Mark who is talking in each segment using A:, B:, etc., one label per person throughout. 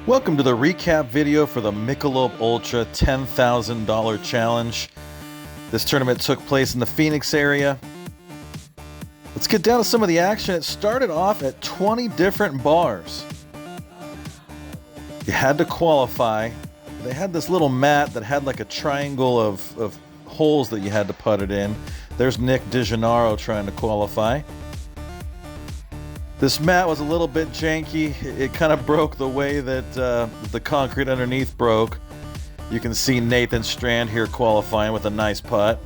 A: Welcome to the recap video for the Michelob Ultra $10,000 challenge. This tournament took place in the Phoenix area. Let's get down to some of the action. It started off at 20 different bars. You had to qualify. They had this little mat that had like a triangle of holes that you had to put it in. There's Nick DeGennaro trying to qualify. This mat was a little bit janky. It kind of broke the way that the concrete underneath broke. You can see Nathan Strand here qualifying with a nice putt.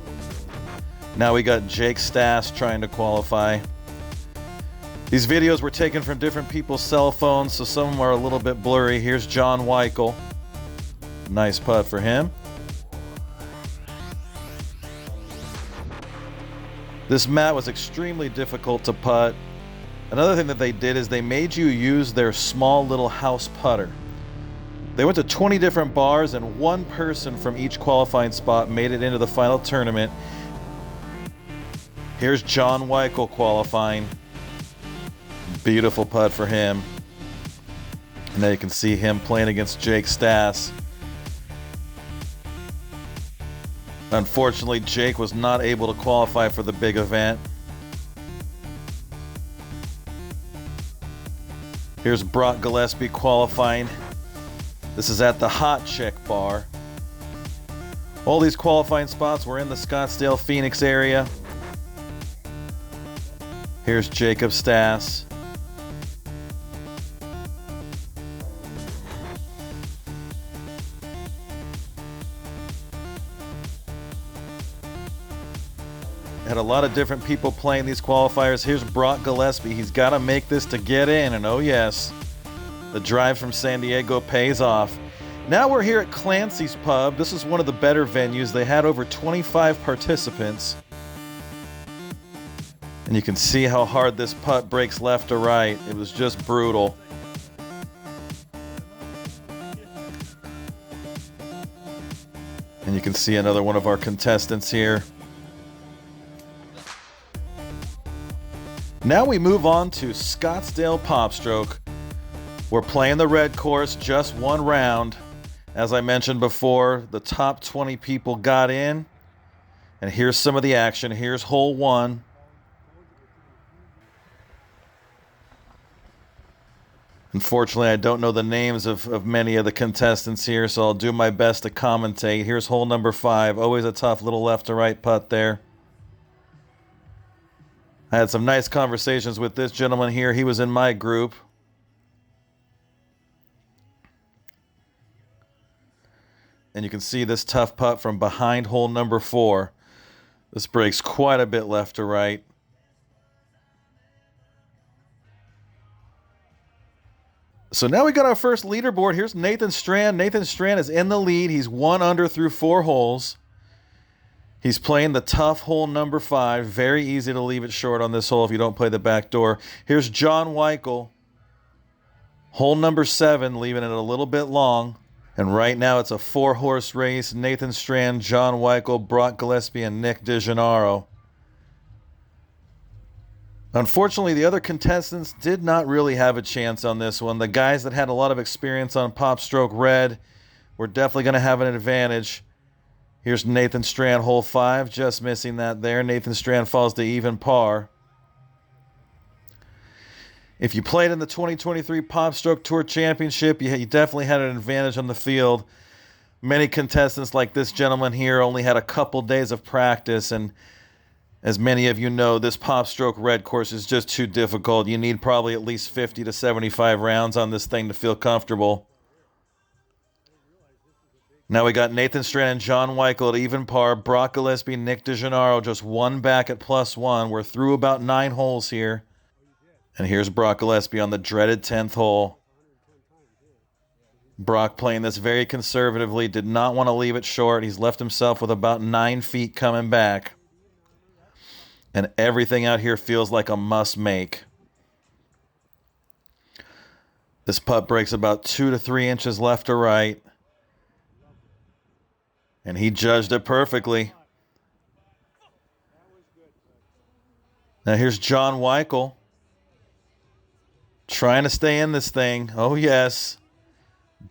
A: Now we got Jake Stass trying to qualify. These videos were taken from different people's cell phones, so some of them are a little bit blurry. Here's John Weichel. Nice putt for him. This mat was extremely difficult to putt. Another thing that they did is they made you use their small little house putter. They went to 20 different bars and one person from each qualifying spot made it into the final tournament. Here's John Weichel qualifying. Beautiful putt for him. And now you can see him playing against Jake Stass. Unfortunately, Jake was not able to qualify for the big event. Here's Brock Gillespie qualifying. This is at the Hot Chick Bar. All these qualifying spots were in the Scottsdale, Phoenix area. Here's Jacob Stass. Had a lot of different people playing these qualifiers. Here's Brock Gillespie. He's got to make this to get in, and oh yes, the drive from San Diego pays off. Now we're here at Clancy's Pub. This is one of the better venues. They had over 25 participants. And you can see how hard this putt breaks left to right. It was just brutal. And you can see another one of our contestants here. Now we move on to Scottsdale PopStroke. We're playing the red course, just one round. As I mentioned before, the top 20 people got in. And here's some of the action. Here's hole one. Unfortunately, I don't know the names of many of the contestants here, so I'll do my best to commentate. Here's hole number 5. Always a tough little left to right putt there. I had some nice conversations with this gentleman here. He was in my group. And you can see this tough putt from behind hole number 4. This breaks quite a bit left to right. So now we got our first leaderboard. Here's Nathan Strand. Nathan Strand is in the lead. He's 1 under through 4 holes. He's playing the tough hole number 5. Very easy to leave it short on this hole if you don't play the back door. Here's John Weichel. Hole number 7, leaving it a little bit long. And right now it's a 4-horse race. Nathan Strand, John Weichel, Brock Gillespie, and Nick DeGennaro. Unfortunately, the other contestants did not really have a chance on this one. The guys that had a lot of experience on PopStroke Red were definitely going to have an advantage. Here's Nathan Strand, hole 5, just missing that there. Nathan Strand falls to even par. If you played in the 2023 PopStroke Tour Championship, you definitely had an advantage on the field. Many contestants like this gentleman here only had a couple days of practice, and as many of you know, this PopStroke Red course is just too difficult. You need probably at least 50 to 75 rounds on this thing to feel comfortable. Now we got Nathan Strand and John Weichel at even par. Brock Gillespie, Nick DeGennaro just 1 back at +1. We're through about 9 holes here. And here's Brock Gillespie on the dreaded 10th hole. Brock playing this very conservatively. Did not want to leave it short. He's left himself with about 9 feet coming back. And everything out here feels like a must make. This putt breaks about 2 to 3 inches left to right. And he judged it perfectly. Now here's John Weichel trying to stay in this thing. Oh, yes.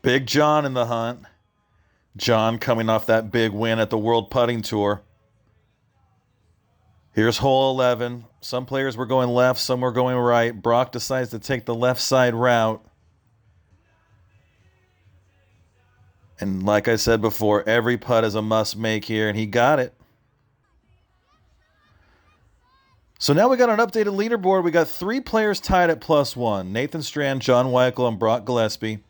A: Big John in the hunt. John coming off that big win at the World Putting Tour. Here's hole 11. Some players were going left, some were going right. Brock decides to take the left side route. And like I said before, every putt is a must make here, and he got it. So now we got an updated leaderboard. We got 3 players tied at +1. Nathan Strand, John Weichel, and Brock Gillespie.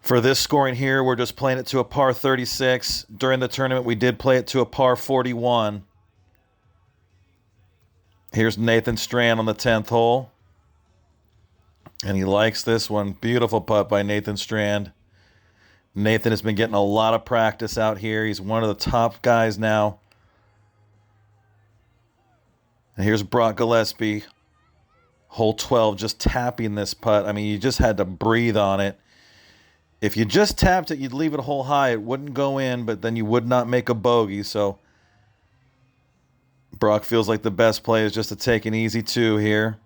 A: For this scoring here, we're just playing it to a par 36. During the tournament, we did play it to a par 41. Here's Nathan Strand on the 10th hole. And he likes this one. Beautiful putt by Nathan Strand. Nathan has been getting a lot of practice out here. He's one of the top guys now. And here's Brock Gillespie. Hole 12, just tapping this putt. I mean, you just had to breathe on it. If you just tapped it, you'd leave it hole high. It wouldn't go in, but then you would not make a bogey. So Brock feels like the best play is just to take an easy 2 here.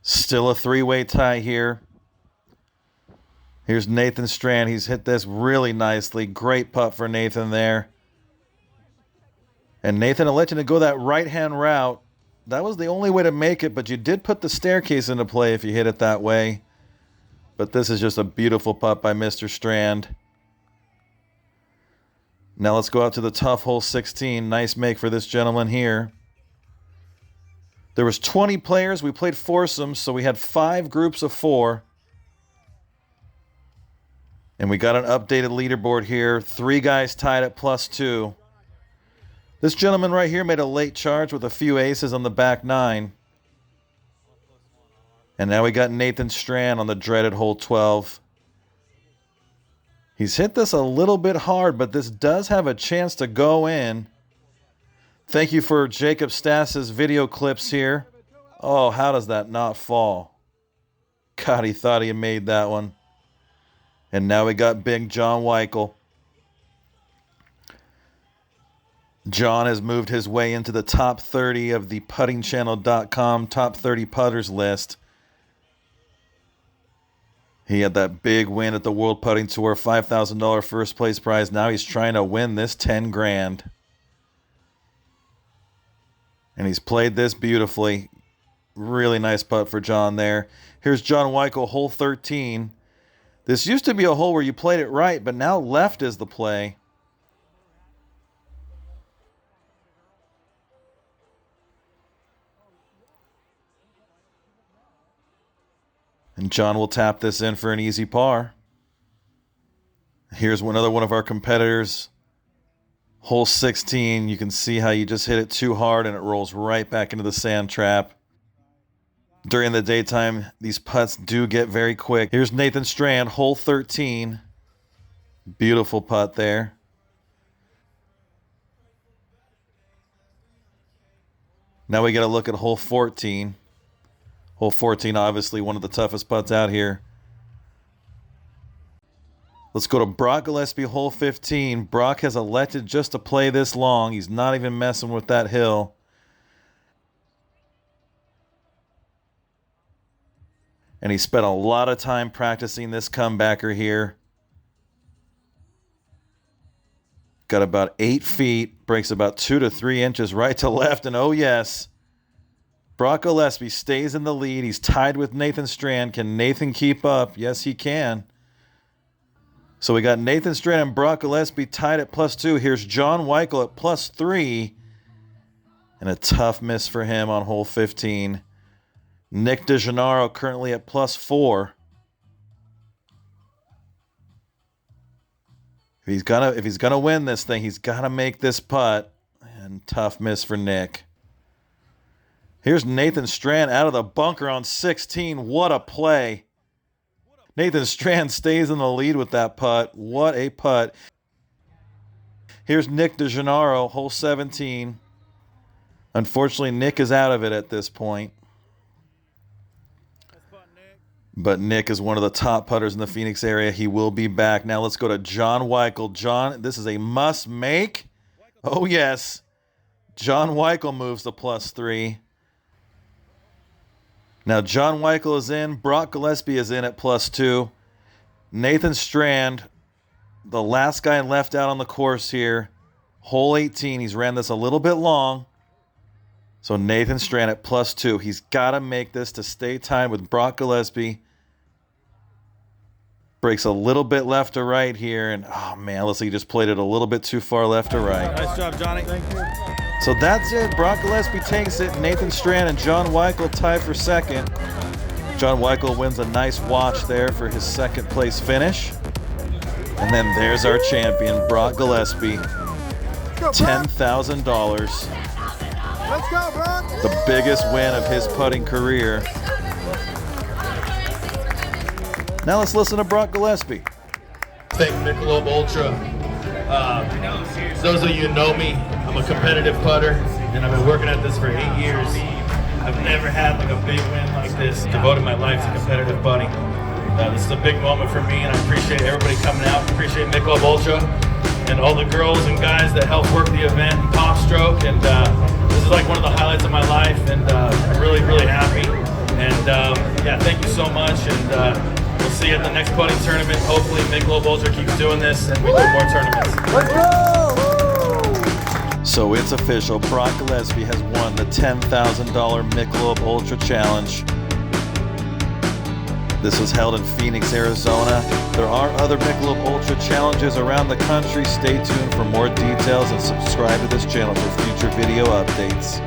A: Still a 3-way tie here. Here's Nathan Strand. He's hit this really nicely. Great putt for Nathan there. And Nathan elected to go that right-hand route. That was the only way to make it, but you did put the staircase into play if you hit it that way. But this is just a beautiful putt by Mr. Strand. Now let's go out to the tough hole 16. Nice make for this gentleman here. There was 20 players. We played foursomes, so we had 5 groups of 4. And we got an updated leaderboard here. 3 guys tied at +2. This gentleman right here made a late charge with a few aces on the back 9. And now we got Nathan Strand on the dreaded hole 12. He's hit this a little bit hard, but this does have a chance to go in. Thank you for Jacob Stas's video clips here. Oh, how does that not fall? God, he thought he made that one. And now we got Big John Weichel. John has moved his way into the top 30 of the puttingchannel.com top 30 putters list. He had that big win at the World Putting Tour, $5,000 first place prize. Now he's trying to win this 10 grand. And he's played this beautifully. Really nice putt for John there. Here's John Weichel, hole 13. This used to be a hole where you played it right, but now left is the play. And John will tap this in for an easy par. Here's another one of our competitors. Hole 16. You can see how you just hit it too hard and it rolls right back into the sand trap. During the daytime, these putts do get very quick. Here's Nathan Strand, hole 13. Beautiful putt there. Now we got to look at hole 14. Hole 14, obviously one of the toughest putts out here. Let's go to Brock Gillespie, hole 15. Brock has elected just to play this long. He's not even messing with that hill. And he spent a lot of time practicing this comebacker here. Got about 8 feet, breaks about 2 to 3 inches right to left, and oh yes, Brock Gillespie stays in the lead. He's tied with Nathan Strand. Can Nathan keep up? Yes, he can. So we got Nathan Strand and Brock Gillespie tied at +2. Here's John Weichel at +3. And a tough miss for him on hole 15. Nick DeGennaro currently at +4. If he's gonna win this thing, he's gotta make this putt. And tough miss for Nick. Here's Nathan Strand out of the bunker on 16. What a play. Nathan Strand stays in the lead with that putt. What a putt. Here's Nick DeGennaro, hole 17. Unfortunately, Nick is out of it at this point. But Nick is one of the top putters in the Phoenix area. He will be back. Now let's go to John Weichel. John, this is a must make. Oh, yes. John Weichel moves to +3. Now John Weichel is in. Brock Gillespie is in at +2. Nathan Strand, the last guy left out on the course here. Hole 18. He's ran this a little bit long. So Nathan Strand at +2. He's got to make this to stay tied with Brock Gillespie. Breaks a little bit left to right here. And, oh, man, looks like he just played it a little bit too far left to right.
B: Nice job, Johnny. Thank you.
A: So that's it. Brock Gillespie takes it. Nathan Strand and John Weichel tied for second. John Weichel wins a nice watch there for his second place finish. And then there's our champion, Brock Gillespie. $10,000.
C: Let's go, Brock.
A: The biggest win of his putting career. Now let's listen to Brock Gillespie.
D: Thank Michelob Ultra. Those of you who know me, I'm a competitive putter, and I've been working at this for 8 years. I've never had like a big win like this. Devoted my life to competitive putting. This is a big moment for me, and I appreciate everybody coming out. Appreciate Michelob Ultra and all the girls and guys that helped work the event, and PopStroke. And this is like one of the highlights of my life, and I'm really, really happy. And yeah, thank you so much. And we'll see you at the next putting tournament. Hopefully Michelob Ultra keeps doing this and we do more tournaments.
C: Let's go!
A: So it's official. Brock Gillespie has won the $10,000 Michelob Ultra Challenge. This was held in Phoenix, Arizona. There are other Michelob Ultra challenges around the country. Stay tuned for more details and subscribe to this channel for future video updates.